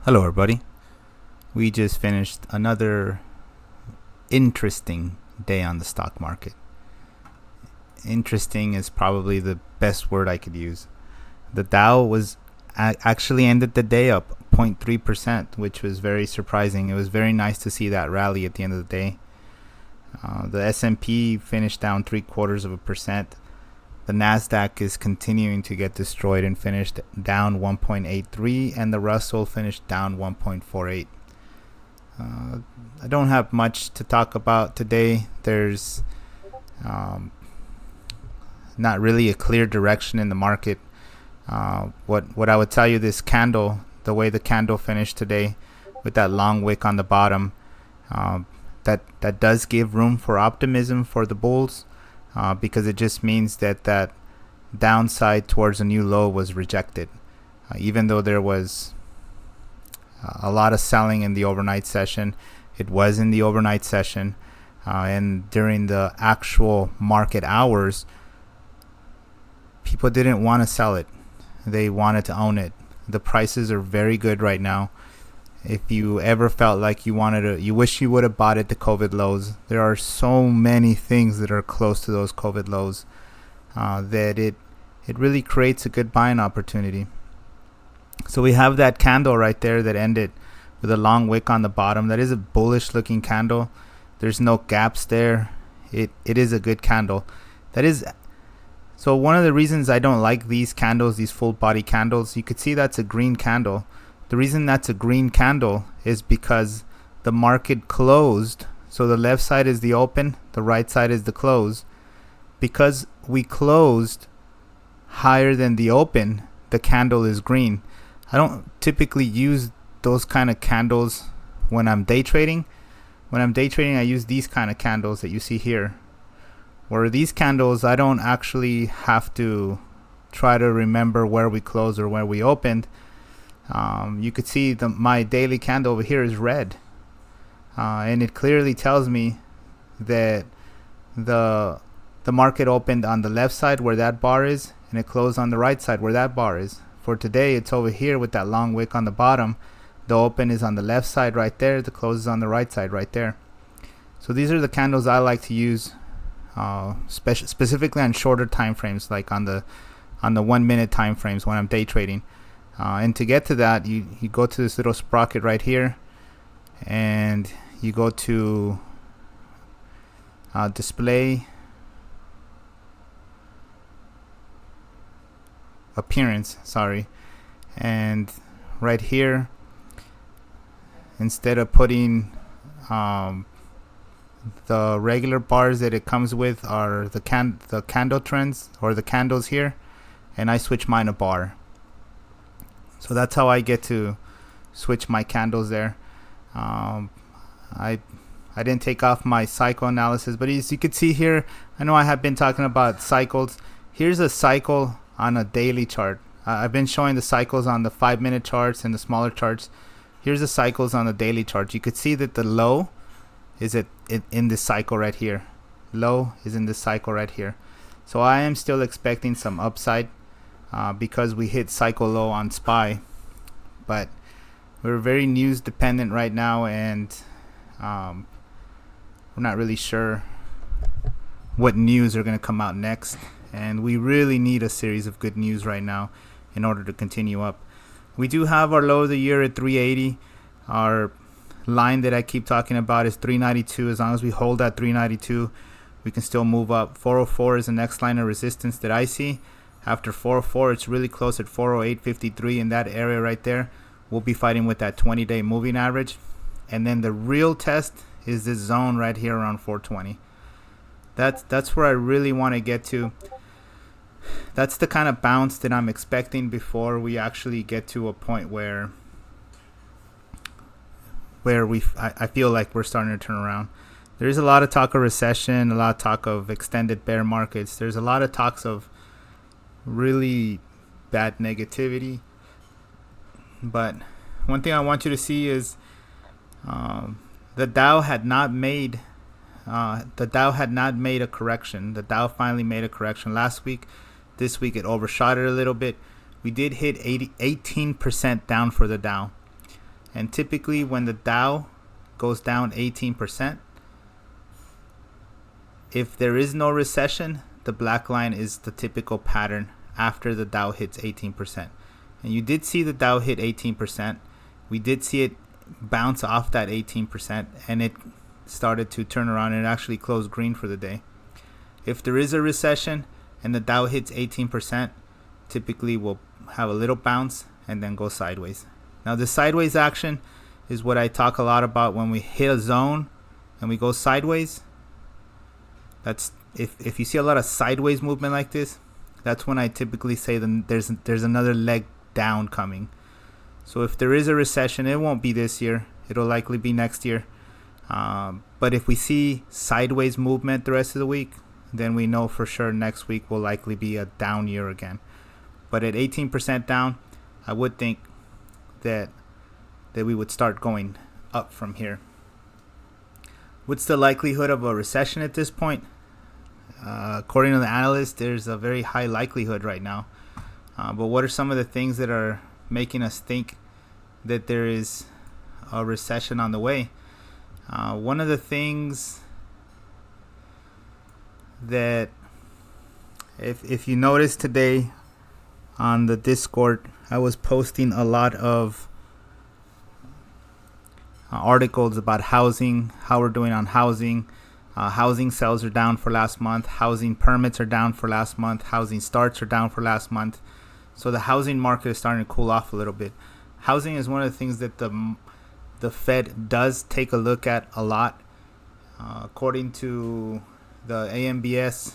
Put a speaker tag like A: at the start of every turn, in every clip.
A: Hello, everybody. We just finished another interesting day on the stock market. Interesting is probably the best word I could use. The Dow was actually ended the day up 0.3%, which was very surprising. It was very nice to see that rally at the end of the day. The S&P finished down 0.75%. The Nasdaq is continuing to get destroyed and finished down 1.83, and the Russell finished down 1.48. I don't have much to talk about today. There's not really a clear direction in the market. What I would tell you, this candle, the way the candle finished today with that long wick on the bottom, that does give room for optimism for the bulls. Because it just means that downside towards a new low was rejected. Even though there was a lot of selling in the overnight session, it was in the overnight session, and during the actual market hours, people didn't want to sell it. They wanted to own it. The prices are very good right now. If you ever felt like you wish you would have bought at the COVID lows, there are so many things that are close to those COVID lows that it really creates a good buying opportunity. So we have that candle right there that ended with a long wick on the bottom. That is a bullish looking candle. There's no gaps there. It is a good candle. So one of the reasons I don't like these candles, these full body candles, you could see that's a green candle. The reason that's a green candle is because the market closed. So the left side is the open, the right side is the close. Because we closed higher than the open, the candle is green. I don't typically use those kind of candles when I'm day trading. When I'm day trading, I use these kind of candles that you see here. Where these candles, I don't actually have to try to remember where we closed or where we opened. You could see my daily candle over here is red, and it clearly tells me that the market opened on the left side where that bar is, and it closed on the right side where that bar is. For today, it's over here with that long wick on the bottom. The open is on the left side right there, the close is on the right side right there. So these are the candles I like to use, specifically on shorter time frames, like on the 1 minute time frames when I'm day trading. And to get to that, you go to this little sprocket right here, and you go to display appearance, and right here, instead of putting the regular bars that it comes with, are the candle trends or the candles here, and I switch mine a bar. So that's how I get to switch my candles there. I didn't take off my cycle analysis, but as you can see here, I know I have been talking about cycles. Here's a cycle on a daily chart. I've been showing the cycles on the 5-minute charts and the smaller charts. Here's the cycles on the daily chart. You could see that the low is in this cycle right here. Low is in this cycle right here. So I am still expecting some upside. Because we hit cycle low on SPY, but we're very news dependent right now, and we're not really sure what news are going to come out next, and we really need a series of good news right now in order to continue up. We do have our low of the year at 380. Our line that I keep talking about is 392. As long as we hold that 392, we can still move up. 404 is the next line of resistance that I see. After 404, it's really close at 408.53. In that area right there, we'll be fighting with that 20-day moving average. And then the real test is this zone right here around 420. That's where I really want to get to. That's the kind of bounce that I'm expecting before we actually get to a point where I feel like we're starting to turn around. There's a lot of talk of recession, a lot of talk of extended bear markets. There's a lot of talks of really bad negativity, but one thing I want you to see is the Dow had not made a correction. The Dow finally made a correction last week. This week it overshot it a little bit. We did hit 18% down for the Dow. And typically when the Dow goes down 18%, if there is no recession, the black line is the typical pattern after the Dow hits 18%. And you did see the Dow hit 18%. We did see it bounce off that 18%, and it started to turn around and it actually closed green for the day. If there is a recession and the Dow hits 18%, typically we'll have a little bounce and then go sideways. Now the sideways action is what I talk a lot about. When we hit a zone and we go sideways, that's if you see a lot of sideways movement like this, that's when I typically say there's another leg down coming. So if there is a recession, it won't be this year. It'll likely be next year. But if we see sideways movement the rest of the week, then we know for sure next week will likely be a down year again. But at 18% down, I would think that we would start going up from here. What's the likelihood of a recession at this point? According to the analysts, there's a very high likelihood right now. But what are some of the things that are making us think that there is a recession on the way? One of the things that, if you notice today on the Discord, I was posting a lot of articles about housing, how we're doing on housing. Housing sales are down for last month. Housing permits are down for last month. Housing starts are down for last month. So the housing market is starting to cool off a little bit. Housing is one of the things that the Fed does take a look at a lot. According to the AMBS,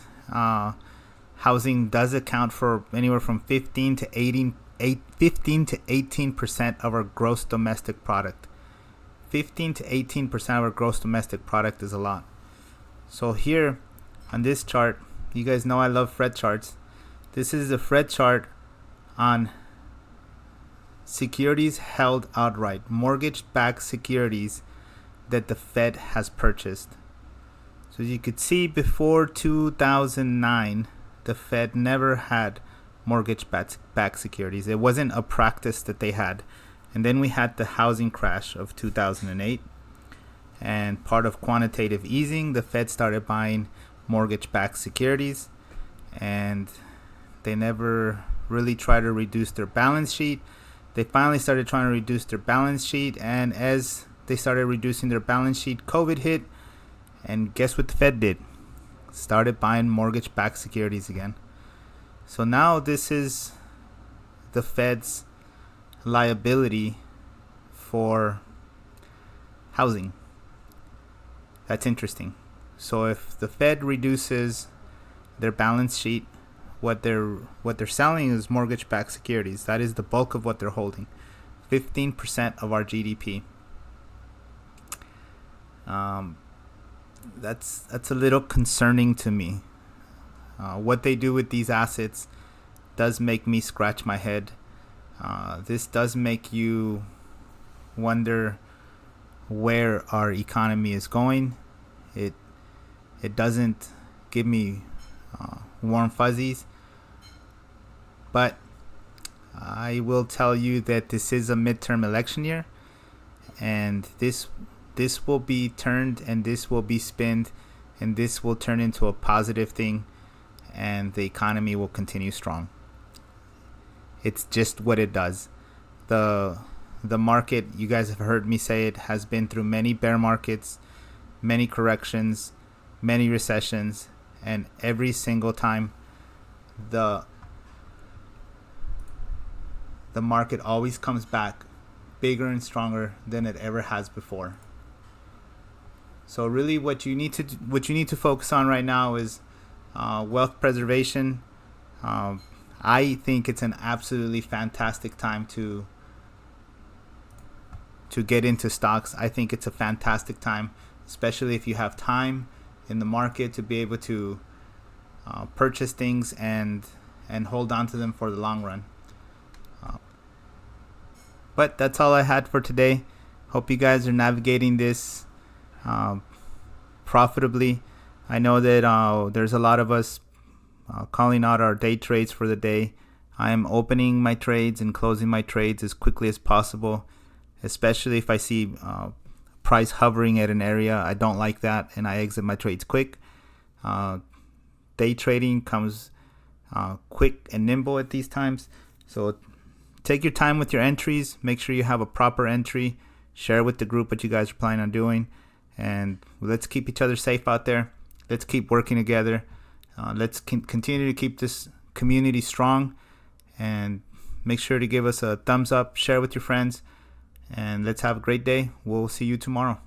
A: housing does account for anywhere from 15 to 18% of our gross domestic product. 15 to 18% of our gross domestic product is a lot. So here on this chart, you guys know I love Fred charts. This is the Fred chart on securities held outright, mortgage-backed securities that the Fed has purchased. So you could see before 2009, the Fed never had mortgage-backed securities. It wasn't a practice that they had. And then we had the housing crash of 2008. And part of quantitative easing, the Fed started buying mortgage-backed securities. And they never really tried to reduce their balance sheet. They finally started trying to reduce their balance sheet. And as they started reducing their balance sheet, COVID hit. And guess what the Fed did? Started buying mortgage-backed securities again. So now this is the Fed's liability for housing. That's interesting. So if the Fed reduces their balance sheet, what they're selling is mortgage-backed securities. That is the bulk of what they're holding. 15% of our GDP. That's a little concerning to me. What they do with these assets does make me scratch my head. This does make you wonder where our economy is going. It doesn't give me warm fuzzies, but I will tell you that this is a midterm election year, and this will be turned, and this will be spinned, and this will turn into a positive thing, and the economy will continue strong. It's just what it does. The market, you guys have heard me say it, has been through many bear markets, many corrections, many recessions, and every single time the market always comes back bigger and stronger than it ever has before. So really what you need to focus on right now is wealth preservation. I think it's an absolutely fantastic time to get into stocks. I think it's a fantastic time, especially if you have time in the market to be able to purchase things and hold on to them for the long run. But that's all I had for today. Hope you guys are navigating this profitably. I know that there's a lot of us calling out our day trades for the day. I am opening my trades and closing my trades as quickly as possible, especially if I see price hovering at an area. I don't like that, and I exit my trades quick. Day trading comes quick and nimble at these times. So take your time with your entries. Make sure you have a proper entry. Share with the group what you guys are planning on doing. And let's keep each other safe out there. Let's keep working together. Let's continue to keep this community strong. And make sure to give us a thumbs up. Share with your friends. And let's have a great day. We'll see you tomorrow.